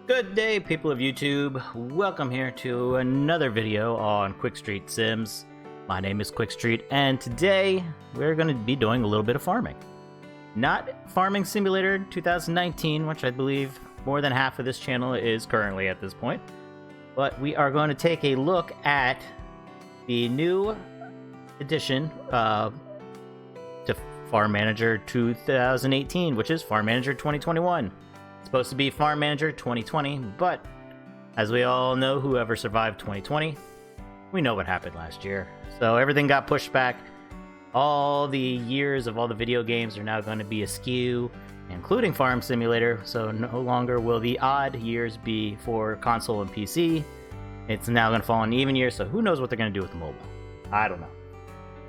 Good day, people of YouTube. Welcome here to another video on Qwikstreet Sims. My name is Qwikstreet, and today we're going to be doing a little bit of farming. Not Farming Simulator 2019, which I believe more than half of this channel is currently at this point, but we are going to take a look at the new addition to Farm Manager 2018, which is Farm Manager 2021. Supposed to be Farm Manager 2020, but as we all know, whoever survived 2020, we know what happened last year. So everything got pushed back. All the years of all the video games are now going to be askew, including Farm Simulator, so no longer will the odd years be for console and PC. It's now going to fall on even years, so who knows what they're going to do with the mobile. I don't know.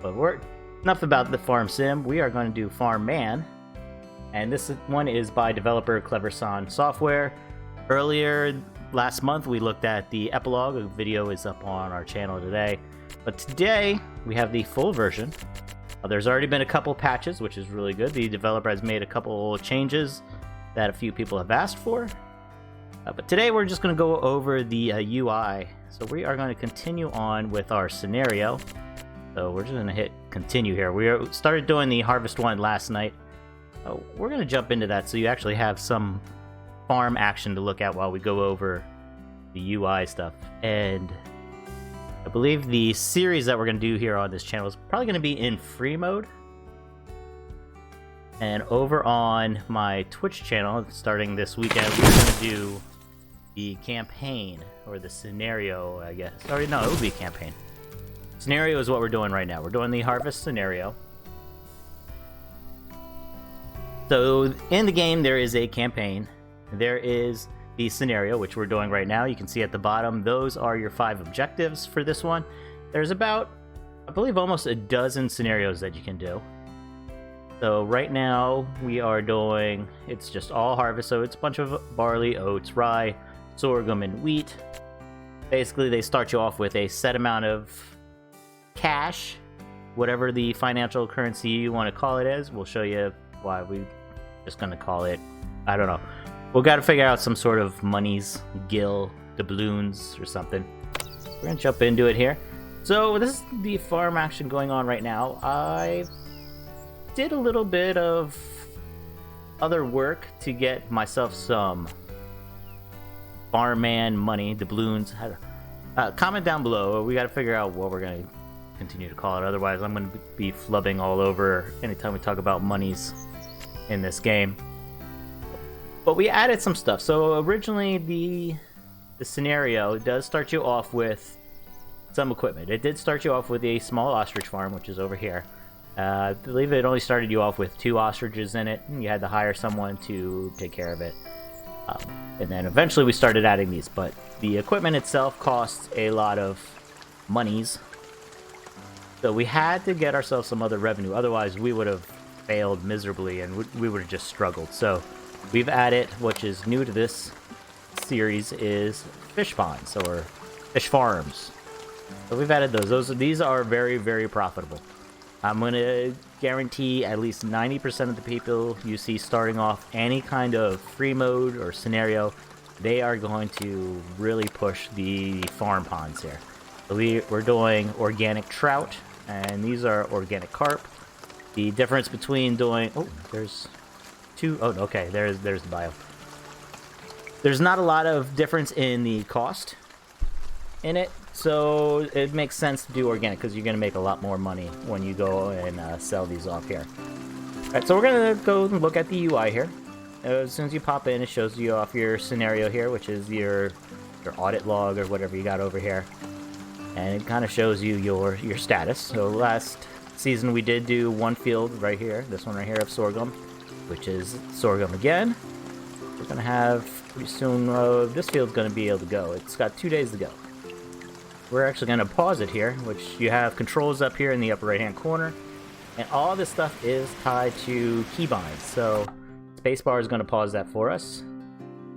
But enough about the Farm Sim. We are going to do Farm Man. And this one is by developer Cleverson Software. Earlier last month, we looked at the epilogue. The video is up on our channel today. But today, we have the full version. There's already been a couple patches, which is really good. The developer has made a couple changes that a few people have asked for. But today, we're just going to go over the UI. So we are going to continue on with our scenario. So we're just going to hit continue here. We started doing the Harvest one last night. We're going to jump into that so you actually have some farm action to look at while we go over the UI stuff. And I believe the series that we're going to do here on this channel is probably going to be in free mode. And over on my Twitch channel, starting this weekend, we're going to do the campaign, or the scenario, I guess. Or no, it would be campaign. Scenario is what we're doing right now. We're doing the Harvest scenario. So in the game, there is a campaign. There is the scenario, which we're doing right now. You can see at the bottom, those are your 5 objectives for this one. There's about, I believe, almost a dozen scenarios that you can do. So right now, we are doing, it's just all harvest. So it's a bunch of barley, oats, rye, sorghum, and wheat. Basically, they start you off with a set amount of cash, whatever the financial currency you want to call it is. We'll show you why we just gonna call it, I don't know. We'll gotta figure out some sort of monies, gil, doubloons, or something. We're gonna jump into it here. So this is the farm action going on right now. I did a little bit of other work to get myself some farm man money, doubloons. Comment down below. We gotta figure out what we're gonna continue to call it. Otherwise, I'm gonna be flubbing all over anytime we talk about monies in this game. But we added some stuff. So originally the scenario does start you off with some equipment. It did start you off with a small ostrich farm, which is over here. I believe it only started you off with 2 ostriches in it, and you had to hire someone to take care of it. And then eventually we started adding these, but the equipment itself costs a lot of monies. So we had to get ourselves some other revenue, otherwise we would have failed miserably and we would have just struggled. So we've added, which is new to this series, is fish ponds or fish farms. So we've added these are very, very profitable. I'm going to guarantee at least 90% of the people you see starting off any kind of free mode or scenario, they are going to really push the farm ponds here. So we're doing organic trout, and these are organic carp. The difference between doing... Oh, there's 2... Oh, okay, there's the bio. There's not a lot of difference in the cost in it, so it makes sense to do organic because you're going to make a lot more money when you go and sell these off here. Alright, so we're going to go and look at the UI here. As soon as you pop in, it shows you off your scenario here, which is your audit log or whatever you got over here. And it kind of shows you your status. So last season we did do one field right here, this one right here of sorghum, which is sorghum again. We're going to have pretty soon, this field's going to be able to go. It's got 2 days to go. We're actually going to pause it here, which you have controls up here in the upper right hand corner. And all this stuff is tied to keybinds. So spacebar is going to pause that for us.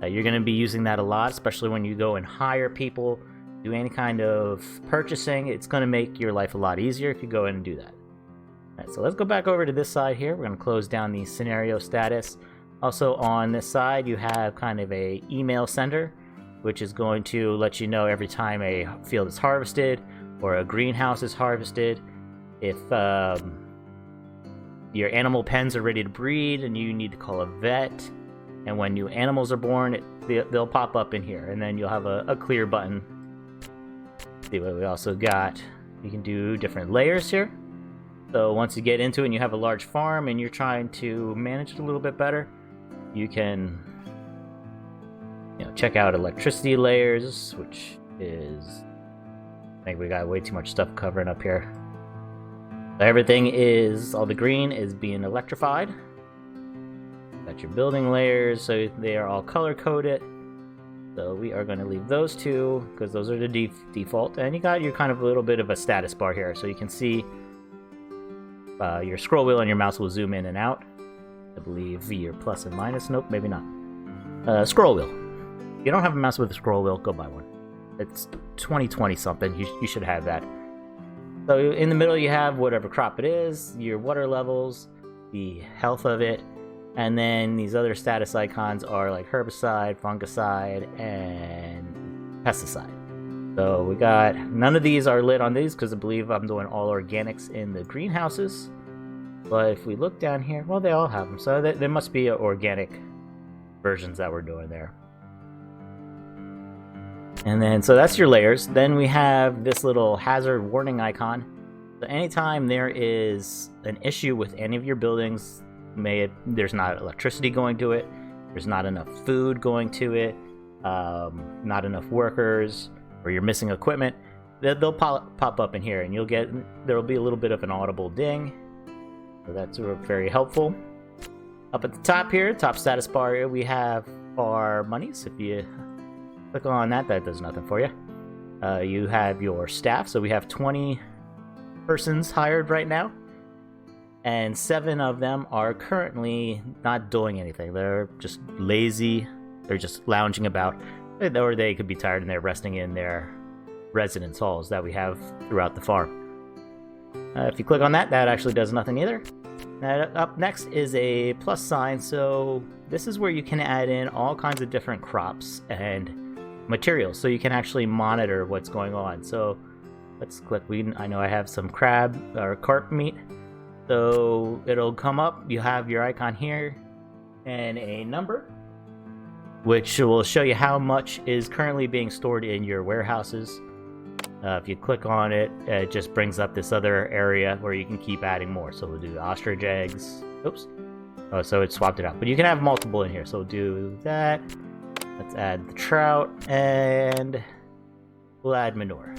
You're going to be using that a lot, especially when you go and hire people, do any kind of purchasing. It's going to make your life a lot easier if you go in and do that. Alright, so let's go back over to this side here. We're going to close down the scenario status. Also on this side, you have kind of a email sender, which is going to let you know every time a field is harvested or a greenhouse is harvested. If your animal pens are ready to breed and you need to call a vet, and when new animals are born, they'll pop up in here, and then you'll have a clear button. See what we also got. You can do different layers here. So once you get into it and you have a large farm and you're trying to manage it a little bit better, you can check out electricity layers, which is, I think we got way too much stuff covering up here. So everything is, all the green is being electrified. Got your building layers, so they are all color coded. So we are going to leave those two because those are the default. And you got your kind of a little bit of a status bar here, so you can see your scroll wheel on your mouse will zoom in and out. I believe your plus and minus. Nope, maybe not. Scroll wheel. If you don't have a mouse with a scroll wheel, go buy one. It's 2020 something. You should have that. So in the middle you have whatever crop it is, your water levels, the health of it, and then these other status icons are like herbicide, fungicide, and pesticide. So we got, none of these are lit on these because I believe I'm doing all organics in the greenhouses. But if we look down here, well, they all have them. So there must be organic versions that we're doing there. And then, so that's your layers. Then we have this little hazard warning icon. So anytime there is an issue with any of your buildings, there's not electricity going to it, there's not enough food going to it, not enough workers, or you're missing equipment, they'll pop up in here, and there'll be a little bit of an audible ding. So that's very helpful. Up at the top here, top status bar, we have our monies. If you click on that does nothing for you. You have your staff, so we have 20 persons hired right now, and 7 of them are currently not doing anything. They're just lazy, they're just lounging about, or they could be tired and they're resting in their residence halls that we have throughout the farm. If you click on that actually does nothing either. Up next is a plus sign, so this is where you can add in all kinds of different crops and materials, so you can actually monitor what's going on. So let's click, I know I have some crab or carp meat, so it'll come up, you have your icon here and a number, which will show you how much is currently being stored in your warehouses. If you click on it, it just brings up this other area where you can keep adding more. So we'll do ostrich eggs. Oops. Oh, so it swapped it out. But you can have multiple in here. So we'll do that. Let's add the trout, and we'll add manure.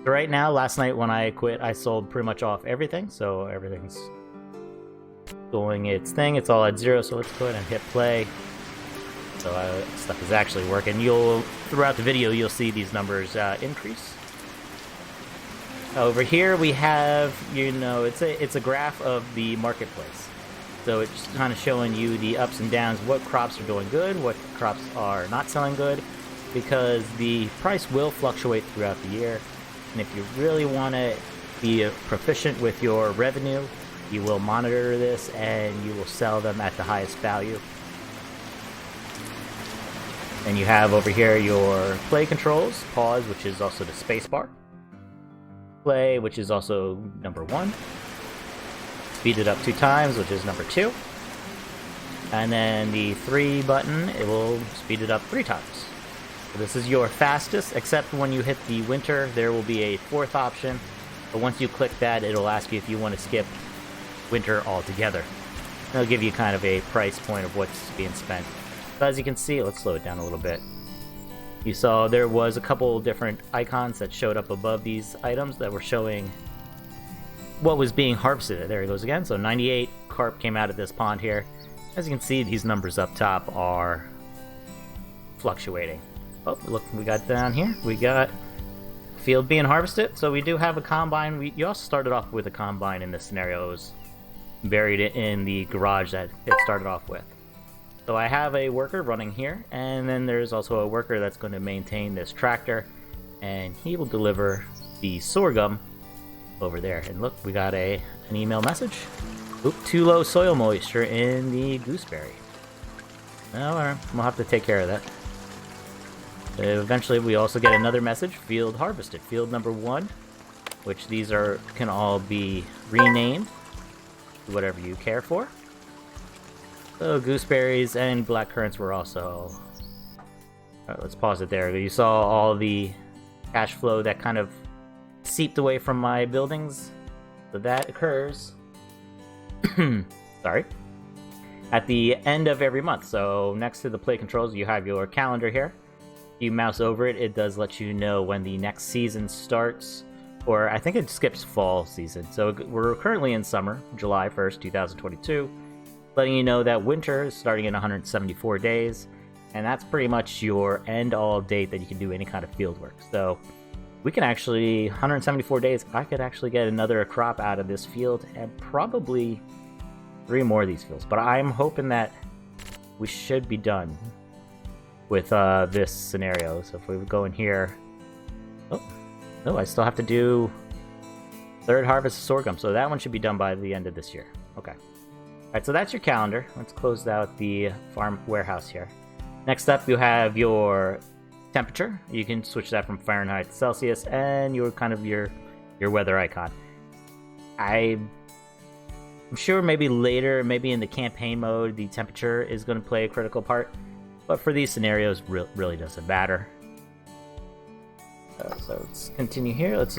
So right now, last night when I quit, I sold pretty much off everything. So everything's doing its thing. It's all at 0. So let's go ahead and hit play. So stuff is actually working. Throughout the video, you'll see these numbers increase. Over here we have, it's a graph of the marketplace. So it's kind of showing you the ups and downs, what crops are doing good, what crops are not selling good, because the price will fluctuate throughout the year. And if you really want to be proficient with your revenue, you will monitor this and you will sell them at the highest value. And you have over here your play controls, pause, which is also the space bar. Play, which is also number 1. Speed it up 2 times, which is number 2. And then the 3 button, it will speed it up 3 times. So this is your fastest, except when you hit the winter, there will be a 4th option. But once you click that, it'll ask you if you want to skip winter altogether. It'll give you kind of a price point of what's being spent. So as you can see, let's slow it down a little bit. You saw there was a couple different icons that showed up above these items that were showing what was being harvested. There it goes again. So 98 carp came out of this pond here. As you can see, these numbers up top are fluctuating. Oh, look, we got down here. We got field being harvested. So we do have a combine. You also started off with a combine in this scenario. It was buried in the garage that it started off with. So I have a worker running here, and then there's also a worker that's going to maintain this tractor, and he will deliver the sorghum over there. And look, we got an email message. Oop, too low soil moisture in the gooseberry. Well, alright, we'll have to take care of that. Eventually, we also get another message: field harvested. Field number 1, which these can all be renamed to whatever you care for. So gooseberries and blackcurrants were also... Alright, let's pause it there. You saw all the cash flow that kind of seeped away from my buildings. So that occurs... Sorry. At the end of every month. So next to the play controls, you have your calendar here. If you mouse over it, it does let you know when the next season starts. Or I think it skips fall season. So we're currently in summer, July 1st, 2022. Letting you know that winter is starting in 174 days, and that's pretty much your end-all date that you can do any kind of field work. So we can actually, 174 days, I could actually get another crop out of this field, and probably 3 more of these fields. But I'm hoping that we should be done with this scenario. So if we go in here... Oh, I still have to do 3rd harvest of sorghum, so that one should be done by the end of this year. Okay. Alright, so that's your calendar. Let's close out the farm warehouse here. Next up, you have your temperature. You can switch that from Fahrenheit to Celsius, and your weather icon. I'm sure maybe later, maybe in the campaign mode, the temperature is going to play a critical part, but for these scenarios, really doesn't matter. So let's continue here. Let's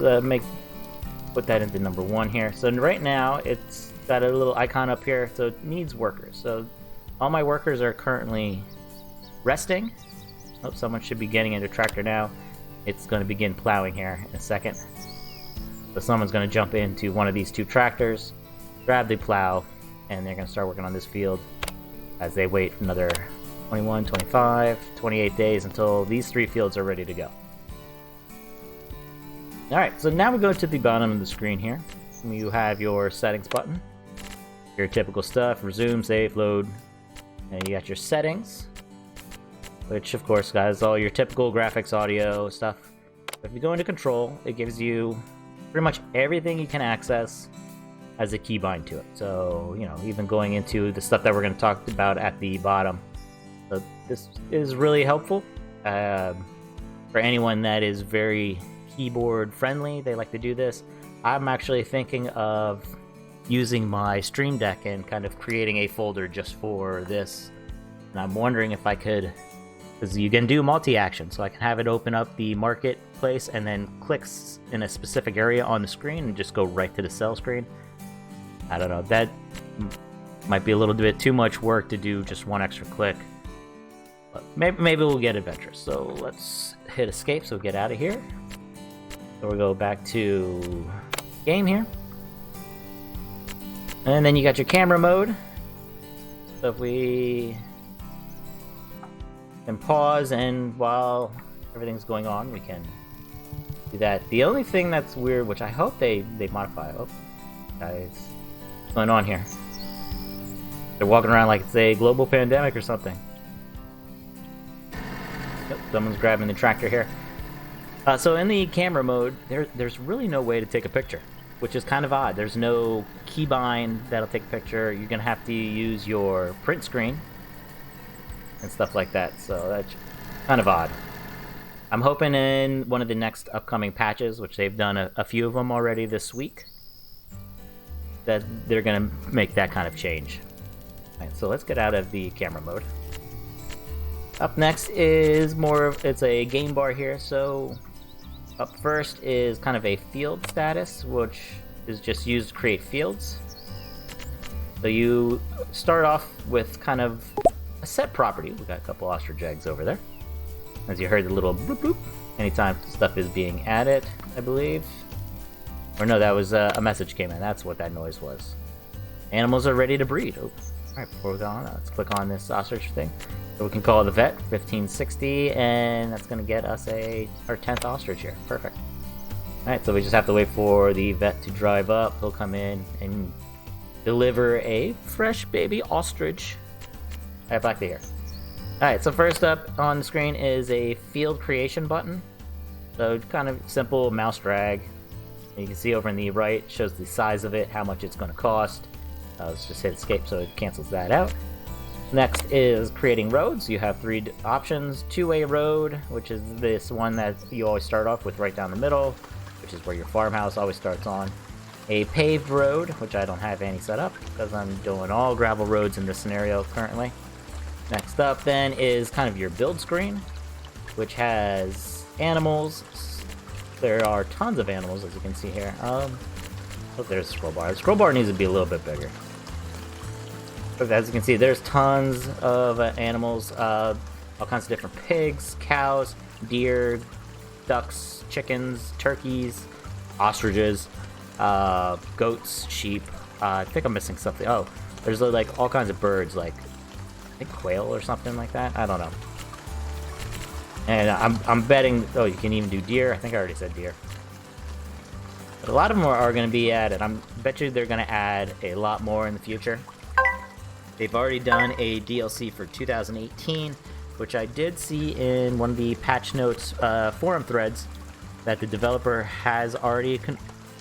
put that into number 1 here. So right now, it's got a little icon up here, so it needs workers. So all my workers are currently resting. Oh, someone should be getting into tractor now. It's going to begin plowing here in a second. So someone's going to jump into one of these 2 tractors, grab the plow, and they're going to start working on this field as they wait another 21, 25, 28 days until these 3 fields are ready to go. Alright, so now we go to the bottom of the screen here. You have your settings button. Your typical stuff: resume, save, load. And you got your settings, which of course has all your typical graphics, audio stuff. But if you go into control, it gives you pretty much everything you can access as a keybind to it. So, even going into the stuff that we're going to talk about at the bottom. So this is really helpful for anyone that is very keyboard friendly. They like to do this. I'm actually thinking of using my Stream Deck and kind of creating a folder just for this. And I'm wondering if I could, because you can do multi-action, so I can have it open up the marketplace and then clicks in a specific area on the screen and just go right to the sell screen. I don't know, that might be a little bit too much work to do just one extra click. But maybe we'll get adventurous. So let's hit escape so we get out of here. So we'll go back to game here. And then you got your camera mode. So if we can pause, and while everything's going on, we can do that. The only thing that's weird, which I hope they modify. Oh, guys, what's going on here? They're walking around like it's a global pandemic or something. Yep, someone's grabbing the tractor here. So in the camera mode, there's really no way to take a picture, which is kind of odd. There's no keybind that'll take a picture. You're gonna have to use your print screen and stuff like that. So that's kind of odd. I'm hoping in one of the next upcoming patches, which they've done a few of them already this week, that they're gonna make that kind of change. All right, so let's get out of the camera mode. Up next is it's a game bar here. So up first is kind of a field status, which is just used to create fields. So you start off with kind of a set property. We got a couple ostrich eggs over there. As you heard the little bloop bloop anytime stuff is being added, I believe. Or no, that was a message came in. That's what that noise was. Animals are ready to breed. Oh, alright, before we go on, let's click on this ostrich thing. So we can call the vet 1560, and that's going to get us our 10th ostrich here. Perfect. Alright, so we just have to wait for the vet to drive up. He'll come in and deliver a fresh baby ostrich. Alright, back to here. Alright, so first up on the screen is a field creation button. So kind of simple mouse drag. And you can see over in the right, it shows the size of it, how much it's going to cost. Let's just hit escape so it cancels that out. Next is creating roads. You have three options. Two-way road, which is this one that you always start off with right down the middle, which is where your farmhouse always starts on. A paved road, which I don't have any set up because I'm doing all gravel roads in this scenario currently. Next up then is kind of your build screen, which has animals. There are tons of animals, as you can see here. Oh, there's a scroll bar. The scroll bar needs to be a little bit bigger. But as you can see, there's tons of animals, all kinds of different pigs, cows, deer, ducks, chickens, turkeys, ostriches, goats, sheep. I think I'm missing something. Oh, there's like all kinds of birds, like I think quail or something like that. I don't know. And I'm betting. Oh, you can even do deer. I think I already said deer. But a lot of them are going to be added. I bet you they're going to add a lot more in the future. They've already done a DLC for 2018, which I did see in one of the patch notes forum threads, that the developer has already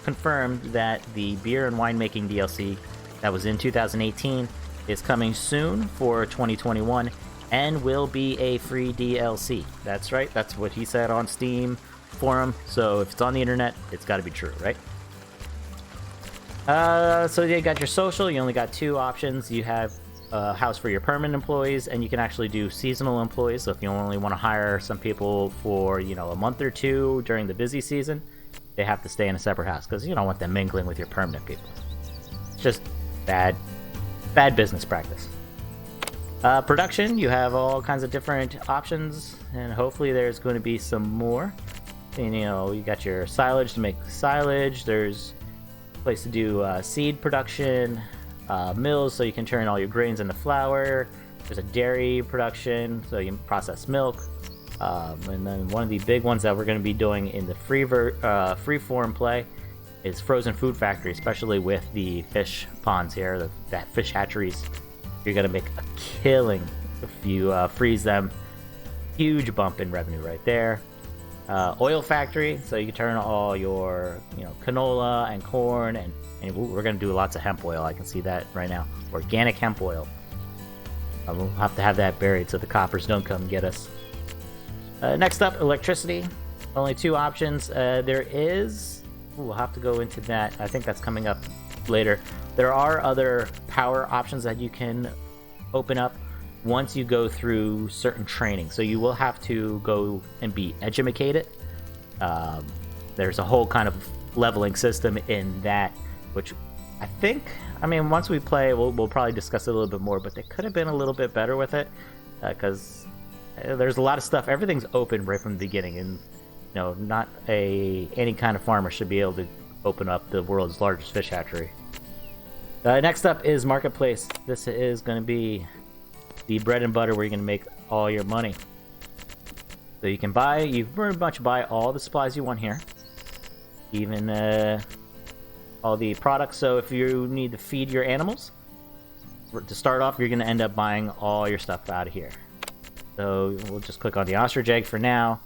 confirmed that the beer and winemaking DLC that was in 2018 is coming soon for 2021 and will be a free DLC. That's right, that's what he said on Steam forum, so if it's on the internet, it's got to be true, right? So you got your social. You only got two options. You have a house for your permanent employees, and you can actually do seasonal employees. So if you only want to hire some people for, you know, a month or two during the busy season, they have to stay in a separate house because you don't want them mingling with your permanent people. It's just bad business practice. Production, you have all kinds of different options, and hopefully there's going to be some more. And, you know, you got your silage to make silage. There's a place to do seed production, mills so you can turn all your grains into flour. There's a dairy production so you can process milk. And then one of the big ones that we're going to be doing in the freeform play is frozen food factory, especially with the fish ponds here, that fish hatcheries. You're going to make a killing if you freeze them. Huge bump in revenue right there. Oil factory, so you can turn all your, you know, canola and corn, and we're going to do lots of hemp oil. I can see that right now. Organic hemp oil. We'll have to have that buried so the coppers don't come get us. Next up, electricity. Only two options. There is... we'll have to go into that. I think that's coming up later. There are other power options that you can open up once you go through certain training. So you will have to go and be educated. There's a whole kind of leveling system in that, which I think, I mean, once we play, we'll probably discuss it a little bit more, but they could have been a little bit better with it, because there's a lot of stuff. Everything's open right from the beginning, and you know, not any kind of farmer should be able to open up the world's largest fish hatchery. Next up is Marketplace. This is going to be the bread and butter where you're going to make all your money. So you can pretty much buy all the supplies you want here, even all the products. So if you need to feed your animals, to start off, you're going to end up buying all your stuff out of here. So we'll just click on the ostrich egg for now.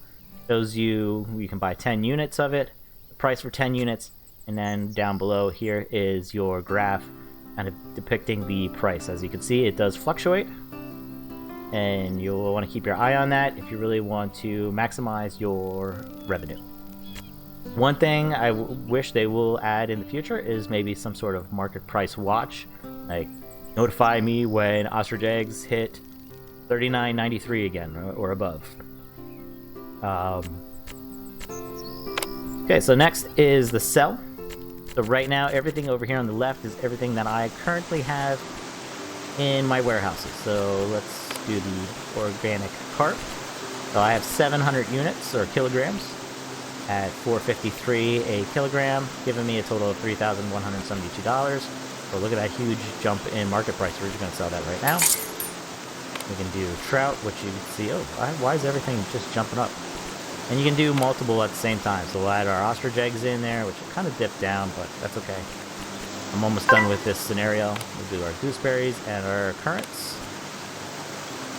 Shows you can buy 10 units of it, the price for 10 units, and then down below here is your graph kind of depicting the price. As you can see, it does fluctuate, and you'll want to keep your eye on that if you really want to maximize your revenue. One thing I wish they will add in the future is maybe some sort of market price watch, like notify me when ostrich eggs hit $39.93 again or above. Okay, so next is the sell. So right now, everything over here on the left is everything that I currently have in my warehouses. So let's do the organic carp. So I have 700 units or kilograms at $4.53 a kilogram, giving me a total of $3,172. So look at that huge jump in market price. We're just going to sell that right now. We can do trout, which you can see. Oh, why is everything just jumping up? And you can do multiple at the same time. So we'll add our ostrich eggs in there, which kind of dipped down, but that's okay. I'm almost done with this scenario. We'll do our gooseberries and our currants.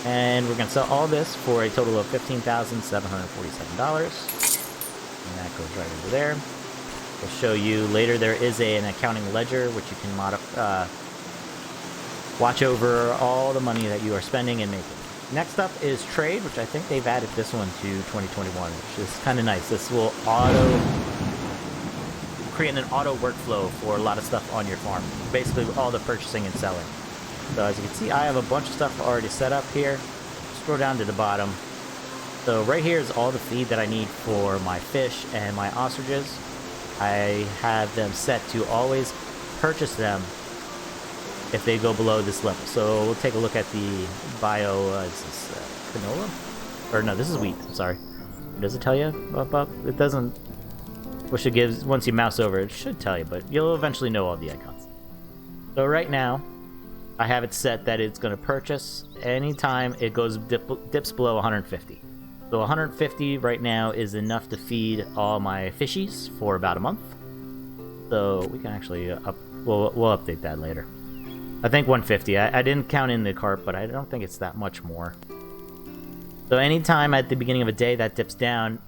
And we're going to sell all this for a total of $15,747. And that goes right over there. We'll show you later there is an accounting ledger, which you can modify. watch over all the money that you are spending and making. Next up is trade, which I think they've added this one to 2021, which is kind of nice. This will create an auto workflow for a lot of stuff on your farm. Basically all the purchasing and selling. So as you can see, I have a bunch of stuff already set up here. Scroll down to the bottom. So right here is all the feed that I need for my fish and my ostriches. I have them set to always purchase them if they go below this level. So we'll take a look at the is this canola? Or no, this is wheat, I'm sorry. Does it tell you up? It doesn't, which it gives, once you mouse over, it should tell you, but you'll eventually know all the icons. So right now, I have it set that it's going to purchase anytime it goes dips below 150. So 150 right now is enough to feed all my fishies for about a month. So we can actually we'll update that later. I think 150. I didn't count in the carp, but I don't think it's that much more. So anytime at the beginning of a day that dips down,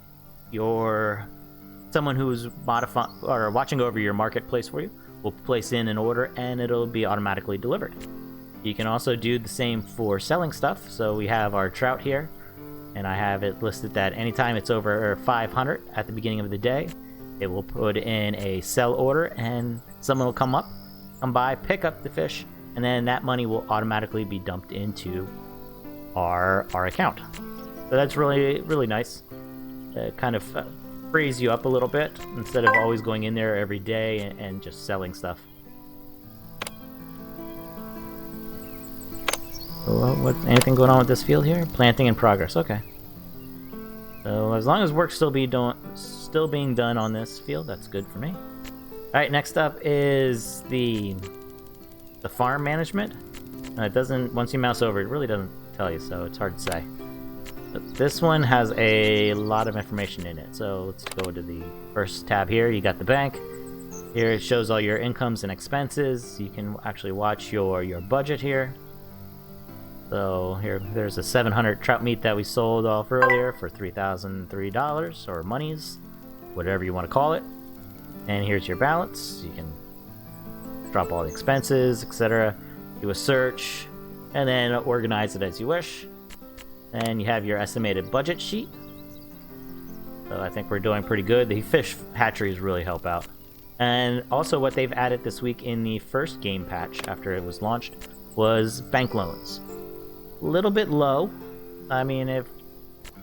someone who's modifying or watching over your marketplace for you will place in an order and it'll be automatically delivered. You can also do the same for selling stuff. So we have our trout here, and I have it listed that anytime it's over 500 at the beginning of the day, it will put in a sell order and someone will come by, pick up the fish, and then that money will automatically be dumped into our account. So that's really, really nice. It kind of frees you up a little bit instead of always going in there every day and just selling stuff. So anything going on with this field here? Planting in progress. Okay. So as long as work's still being done on this field, that's good for me. All right, next up is the farm management. It doesn't, once you mouse over, it really doesn't tell you, so it's hard to say. But this one has a lot of information in it. So let's go to the first tab here. You got the bank. Here it shows all your incomes and expenses. You can actually watch your budget here. So there's a 700 trout meat that we sold off earlier for $3,003, or monies, whatever you want to call it. And here's your balance. You can drop all the expenses, etc. Do a search, and then organize it as you wish. And you have your estimated budget sheet. So I think we're doing pretty good. The fish hatcheries really help out. And also what they've added this week in the first game patch after it was launched was bank loans. A little bit low. I mean,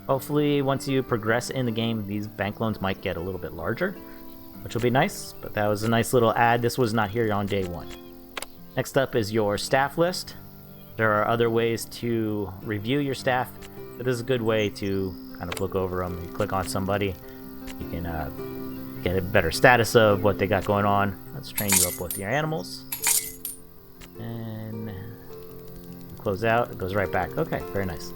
hopefully once you progress in the game, these bank loans might get a little bit larger, which will be nice. But that was a nice little add. This was not here on day one. Next up is your staff list. There are other ways to review your staff, but this is a good way to kind of look over them. You click on somebody, you can get a better status of what they got going on. Let's train you up with your animals. And close out, it goes right back. Okay, very nice.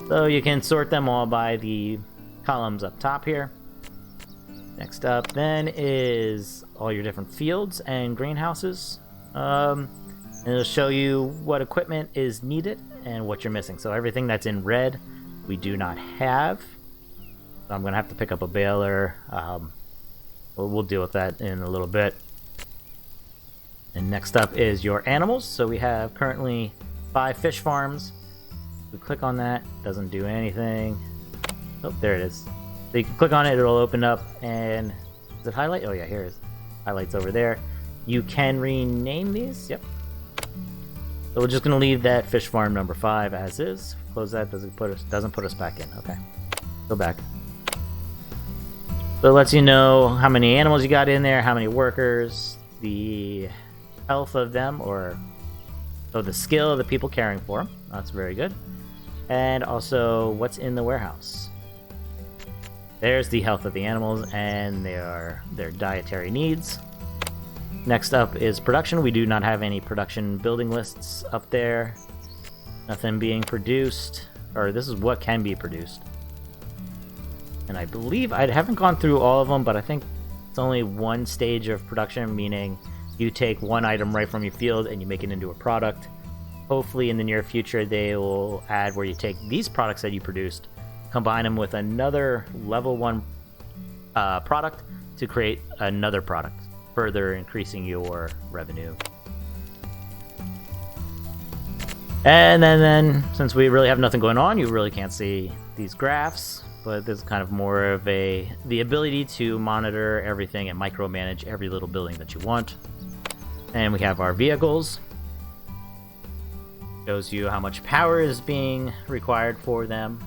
So you can sort them all by the columns up top here. Next up then is all your different fields and greenhouses. And it'll show you what equipment is needed and what you're missing. So everything that's in red, we do not have. So I'm going to have to pick up a baler. We'll deal with that in a little bit. And next up is your animals. So we have currently 5 fish farms. We click on that, doesn't do anything. Oh, there it is. So you can click on it, it'll open up, and does it highlight? Oh yeah, here it is. Highlights over there. You can rename these. Yep. So we're just gonna leave that fish farm number 5 as is. Close that. Doesn't put us back in. Okay. Go back. So it lets you know how many animals you got in there, how many workers, the health of them, so the skill of the people caring for them. That's very good. And also what's in the warehouse. There's the health of the animals and their dietary needs. Next up is production. We do not have any production building lists up there. Nothing being produced, or this is what can be produced. And I believe, I haven't gone through all of them, but I think it's only one stage of production, meaning you take one item right from your field and you make it into a product. Hopefully in the near future they will add where you take these products that you produced, combine them with another level 1 product to create another product, further increasing your revenue. And then since we really have nothing going on, you really can't see these graphs, but this is kind of more of the ability to monitor everything and micromanage every little building that you want. And we have our vehicles. Shows you how much power is being required for them,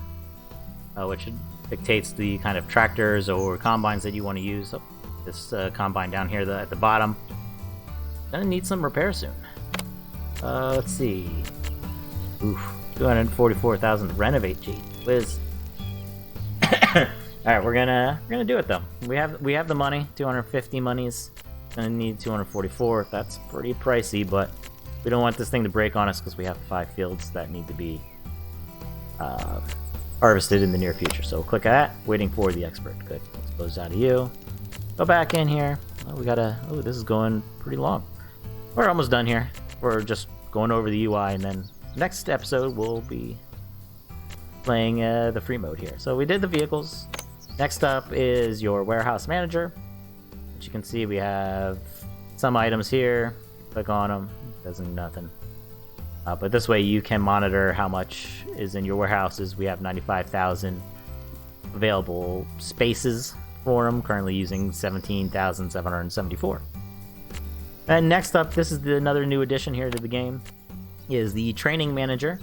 which dictates the kind of tractors or combines that you want to use. Oh, this combine down here at the bottom gonna need some repair soon. Let's see. Oof, 244,000 to renovate. Gee whiz. All right, we're gonna do it though. We have the money. 250 monies. Gonna need 244. That's pretty pricey, but we don't want this thing to break on us because we have 5 fields that need to be harvested in the near future. So we'll click that. Waiting for the expert. Good. Let's close out of you. Go back in here. Oh, we gotta. Oh, this is going pretty long. We're almost done here. We're just going over the UI, and then next episode we'll be playing the free mode here. So we did the vehicles. Next up is your warehouse manager. As you can see, we have some items here. Click on them. Doesn't do nothing. But this way you can monitor how much is in your warehouses. We have 95,000 available spaces for them. Currently using 17,774. And next up, this is another new addition here to the game, is the training manager.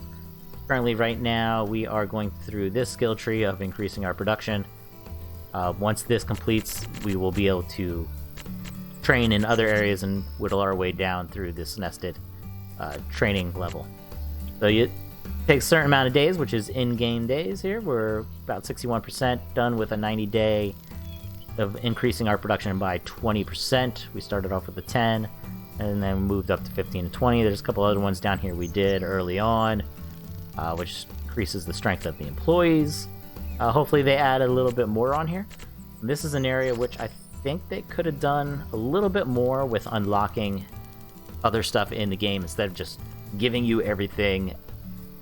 Currently, right now, we are going through this skill tree of increasing our production. Once this completes, we will be able to train in other areas and whittle our way down through this nested training level. So it takes a certain amount of days, which is in-game days here. We're about 61% done with a 90-day of increasing our production by 20%. We started off with a 10 and then moved up to 15 and 20. There's a couple other ones down here we did early on, which increases the strength of the employees. Hopefully they add a little bit more on here. This is an area which I think they could have done a little bit more with unlocking other stuff in the game instead of just giving you everything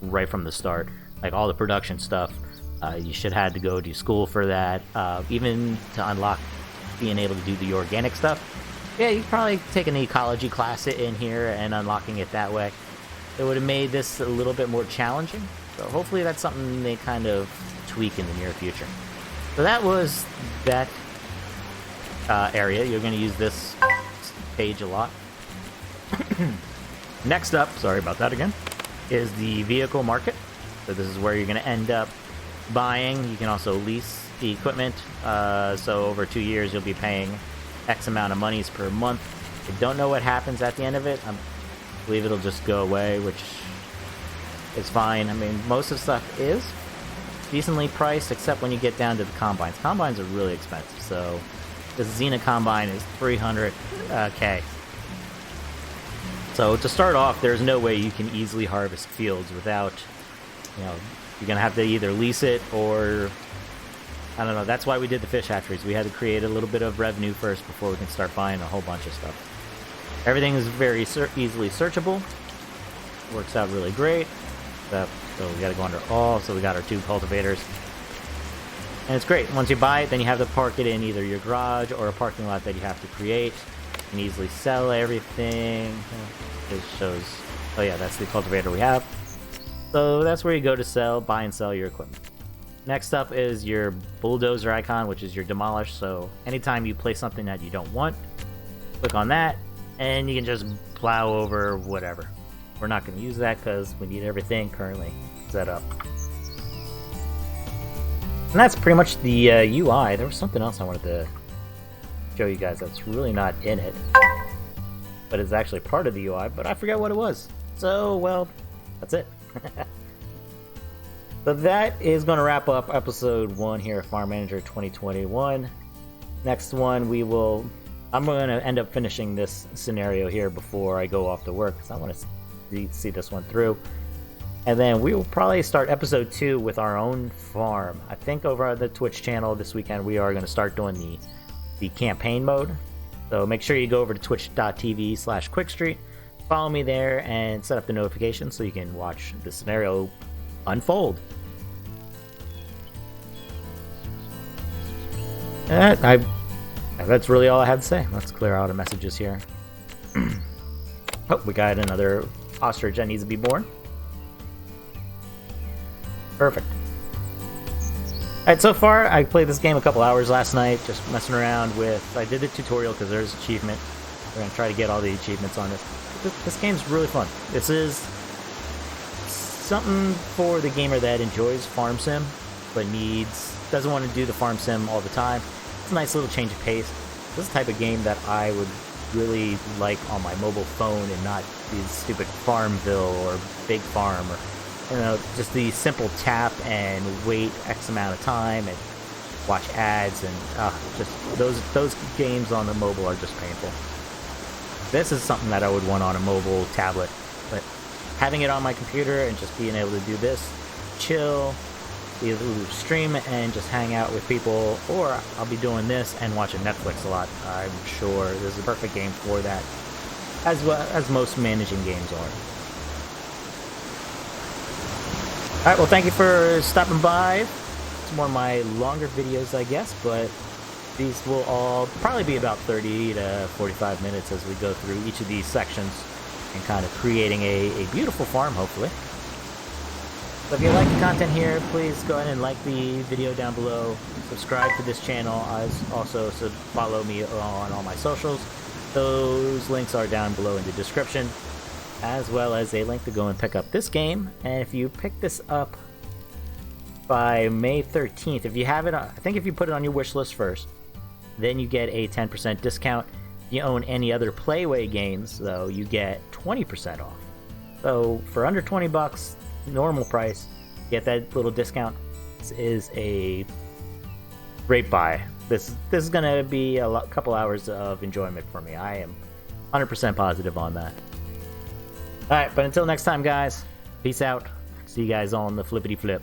right from the start, like all the production stuff. You should have had to go to school for that. Even to unlock being able to do the organic stuff, yeah, you could probably take an ecology class in here and unlocking it that way. It would have made this a little bit more challenging. So hopefully that's something they kind of tweak in the near future. So that was that area. You're going to use this page a lot. Next up, sorry about that again, is the vehicle market. So this is where you're going to end up buying. You can also lease the equipment. So over 2 years, you'll be paying X amount of monies per month. I don't know what happens at the end of it. I believe it'll just go away, which is fine. I mean, most of the stuff is decently priced, except when you get down to the combines. Combines are really expensive. So the Xena combine is 300K. So to start off, there's no way you can easily harvest fields without, you're going to have to either lease it or, I don't know. That's why we did the fish hatcheries. We had to create a little bit of revenue first before we can start buying a whole bunch of stuff. Everything is very easily searchable. Works out really great. So we got to go under all. So we got our 2 cultivators. And it's great. Once you buy it, then you have to park it in either your garage or a parking lot that you have to create. You can easily sell everything. It shows, oh yeah, that's the cultivator we have. So that's where you go to buy and sell your equipment. Next up is your bulldozer icon, which is your demolish. So anytime you place something that you don't want, click on that, and you can just plow over whatever. We're not going to use that because we need everything currently set up. And that's pretty much the UI. There was something else I wanted to show you guys that's really not in it, but it's actually part of the UI, but I forget what it was. So, well, that's it. So that is going to wrap up episode 1 here at Farm Manager 2021. Next one, I'm going to end up finishing this scenario here before I go off to work, because I want to see this one through. And then we will probably start episode 2 with our own farm. I think over on the Twitch channel this weekend, we are going to start doing the campaign mode. So make sure you go over to twitch.tv/Qwikstreet, follow me there, and set up the notifications so you can watch the scenario unfold. That's really all I had to say. Let's clear out the messages here. Oh, we got another ostrich that needs to be born. Perfect. Alright, so far I played this game a couple hours last night, just messing around with... I did the tutorial because there's achievement. We're going to try to get all the achievements on this. This game's really fun. This is something for the gamer that enjoys farm sim, but doesn't want to do the farm sim all the time. It's a nice little change of pace. This is the type of game that I would really like on my mobile phone and not these stupid Farmville or Big Farm or, just the simple tap and wait X amount of time and watch ads and just those games on the mobile are just painful. This is something that I would want on a mobile tablet, but having it on my computer and just being able to do this, chill, either stream and just hang out with people, or I'll be doing this and watching Netflix a lot. I'm sure this is a perfect game for that, as well as most managing games are. Alright, well, thank you for stopping by. It's more of my longer videos, I guess, but these will all probably be about 30 to 45 minutes as we go through each of these sections and kind of creating a beautiful farm, hopefully. So if you like the content here, please go ahead and like the video down below. Subscribe to this channel. Also follow me on all my socials. Those links are down below in the description, as well as a link to go and pick up this game. And if you pick this up by May 13th, if you have it, I think if you put it on your wish list first, then you get a 10% discount. If you own any other Playway games, though, you get 20% off. So for under 20 bucks, normal price, get that little discount. This is a great buy. This is gonna be a couple hours of enjoyment for me. I am 100% positive on that. Alright, but until next time, guys, peace out. See you guys on the flippity flip.